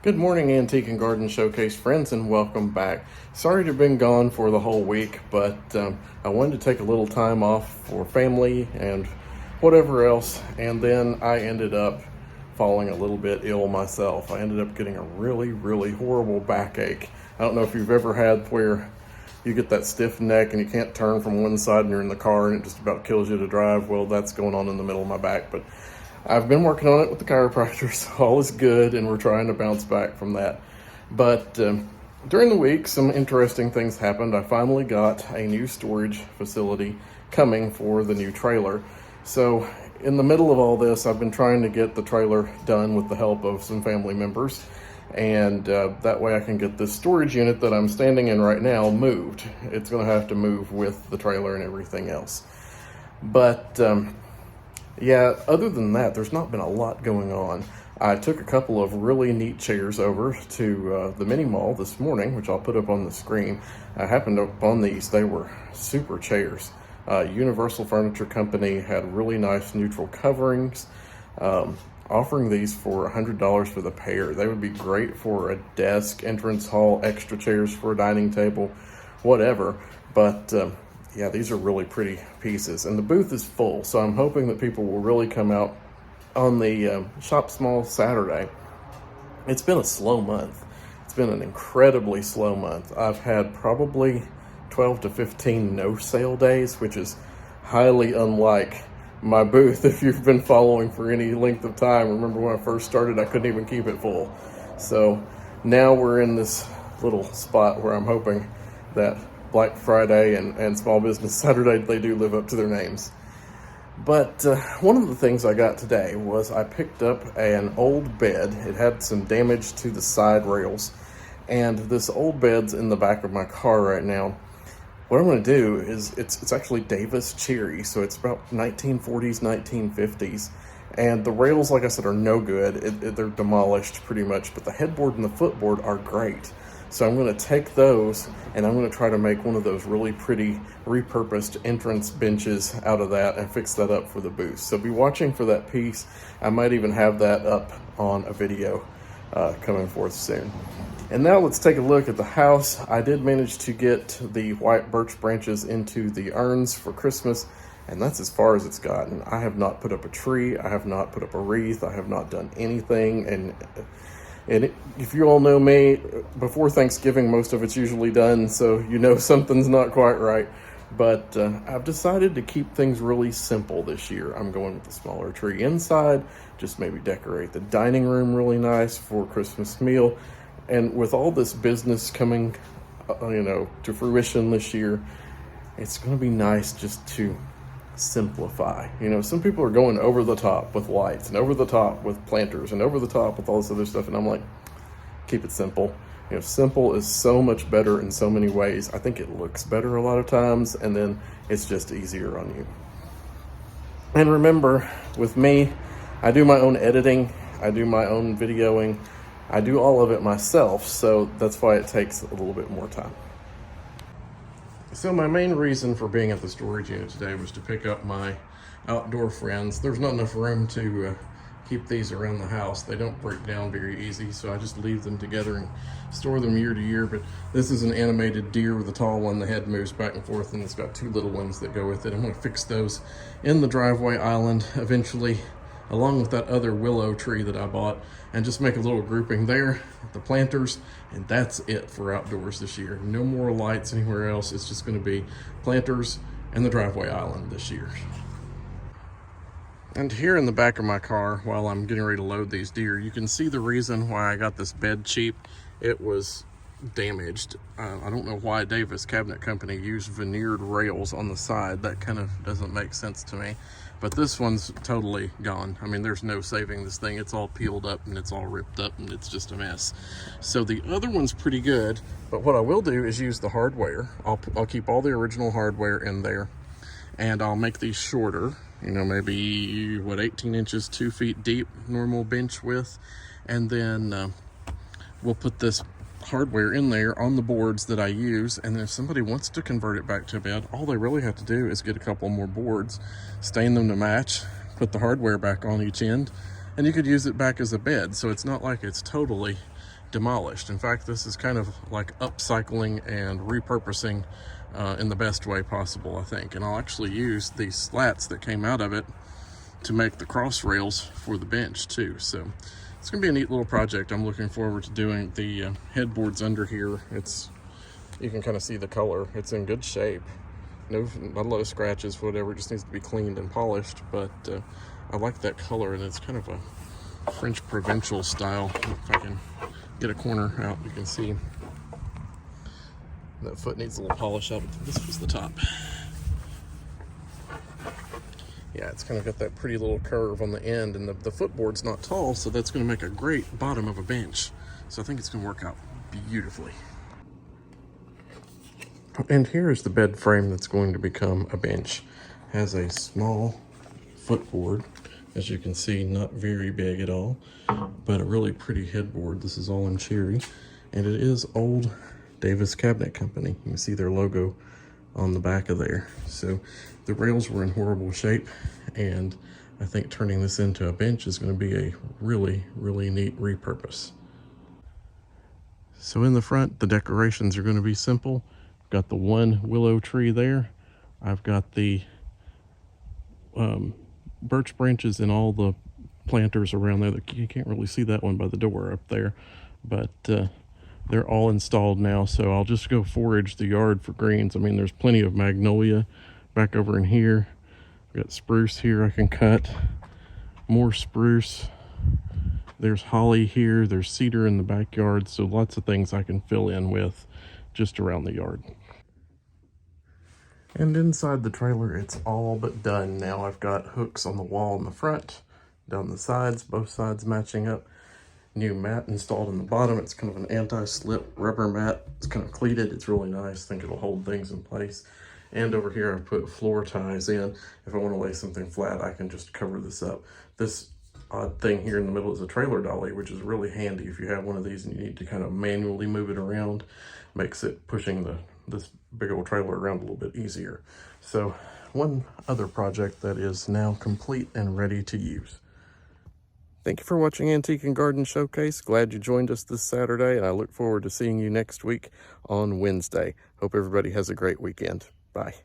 Good morning, Antique and Garden Showcase friends, and welcome back. Sorry to have been gone for the whole week, but I wanted to take a little time off for family and whatever else, and then I ended up falling a little bit ill myself. I ended up getting a really horrible backache. I don't know if you've ever had where you get that stiff neck and you can't turn from one side and you're in the car and it just about kills you to drive. Well, that's going on in the middle of my back, but I've been working on it with the chiropractor, so all is good, and we're trying to bounce back from that. But during the week, some interesting things happened. I finally got a new storage facility coming for the new trailer. So in the middle of all this, I've been trying to get the trailer done with the help of some family members, and that way I can get this storage unit that I'm standing in right now moved. It's going to have to move with the trailer and everything else. But yeah, other than that, there's not been a lot going on. I took a couple of really neat chairs over to the mini mall this morning, which I'll put up on the screen. I happened upon these. They were super chairs. Universal Furniture Company had really nice neutral coverings, offering these for $100 for the pair. They would be great for a desk, entrance hall, extra chairs for a dining table, whatever. But yeah, these are really pretty pieces, and the booth is full, so I'm hoping that people will really come out on the Shop Small Saturday. It's been a slow month. It's been an incredibly slow month. I've had probably 12 to 15 no sale days, which is highly unlike my booth. If you've been following for any length of time, remember when I first started, I couldn't even keep it full. So now we're in this little spot where I'm hoping that Black Friday and Small Business Saturday, they do live up to their names. But one of the things I got today was I picked up an old bed. It had some damage to the side rails, and this old bed's in the back of my car right now. What I'm going to do is, it's actually Davis cherry, so it's about 1940s, 1950s, and the rails, like I said, are no good. They're demolished pretty much, but the headboard and the footboard are great. So I'm going to take those and I'm going to try to make one of those really pretty repurposed entrance benches out of that and fix that up for the booth. So be watching for that piece. I might even have that up on a video coming forth soon. And now let's take a look at the house. I did manage to get the white birch branches into the urns for Christmas, and that's as far as it's gotten. I have not put up a tree. I have not put up a wreath. I have not done anything. And if you all know me, before Thanksgiving, most of it's usually done, so you know something's not quite right. But I've decided to keep things really simple this year. I'm going with a smaller tree inside, just maybe decorate the dining room really nice for Christmas meal. And with all this business coming, to fruition this year, it's going to be nice just to simplify. Some people are going over the top with lights and over the top with planters and over the top with all this other stuff, and I'm like, keep it simple. Simple is so much better in so many ways. I think it looks better a lot of times, and then it's just easier on you. And remember, with me, I do my own editing, I do my own videoing, I do all of it myself, so that's why it takes a little bit more time. So my main reason for being at the storage unit today was to pick up my outdoor friends. There's not enough room to keep these around the house. They don't break down very easy, so I just leave them together and store them year to year. But this is an animated deer with a tall one. The head moves back and forth, and it's got two little ones that go with it. I'm going to fix those in the driveway island eventually, along with that other willow tree that I bought, and just make a little grouping there, the planters, and that's it for outdoors this year. No more lights anywhere else. It's just going to be planters and the driveway island this year. And here in the back of my car, while I'm getting ready to load these deer, you can see the reason why I got this bed cheap. It was damaged. I don't know why Davis Cabinet Company used veneered rails on the side. That kind of doesn't make sense to me. But this one's totally gone. I mean, there's no saving this thing. It's all peeled up and it's all ripped up and it's just a mess. So the other one's pretty good, but what I will do is use the hardware. I'll keep all the original hardware in there, and I'll make these shorter, maybe 18 inches, 2 feet deep, normal bench width. And then we'll put this hardware in there on the boards that I use, and then if somebody wants to convert it back to a bed, all they really have to do is get a couple more boards, stain them to match, put the hardware back on each end, And you could use it back as a bed, so it's not like it's totally demolished. In fact, this is kind of like upcycling and repurposing in the best way possible, I think. And I'll actually use these slats that came out of it to make the cross rails for the bench too. So it's gonna be a neat little project. I'm looking forward to doing the headboards under here. You can kind of see the color. It's in good shape. Not a lot of scratches, whatever. It just needs to be cleaned and polished, but I like that color, and it's kind of a French provincial style. If I can get a corner out, you can see that foot needs a little polish up. This was the top. Yeah, it's kind of got that pretty little curve on the end, and the footboard's not tall, so that's going to make a great bottom of a bench. So I think it's going to work out beautifully. And here is the bed frame that's going to become a bench. It has a small footboard, as you can see, not very big at all, but a really pretty headboard. This is all in cherry, and it is old Davis Cabinet Company. You can see their logo on the back of there. So the rails were in horrible shape, and I think turning this into a bench is going to be a really, really neat repurpose. So in the front, the decorations are going to be simple. I've got the one willow tree there. I've got the birch branches and all the planters around there. You can't really see that one by the door up there, but they're all installed now, so I'll just go forage the yard for greens. I mean, there's plenty of magnolia back over in here. I've got spruce here I can cut, more spruce. There's holly here, there's cedar in the backyard, so lots of things I can fill in with just around the yard. And inside the trailer, it's all but done now. I've got hooks on the wall in the front, down the sides, both sides matching up. New mat installed in the bottom. It's kind of an anti-slip rubber mat. It's kind of cleated. It's really nice. I think it'll hold things in place. And over here, I've put floor ties in. If I want to lay something flat, I can just cover this up. This odd thing here in the middle is a trailer dolly, which is really handy if you have one of these and you need to kind of manually move it around. Makes it pushing this big old trailer around a little bit easier. So one other project that is now complete and ready to use. Thank you for watching Antique and Garden Showcase. Glad you joined us this Saturday, and I look forward to seeing you next week on Wednesday. Hope everybody has a great weekend. Bye.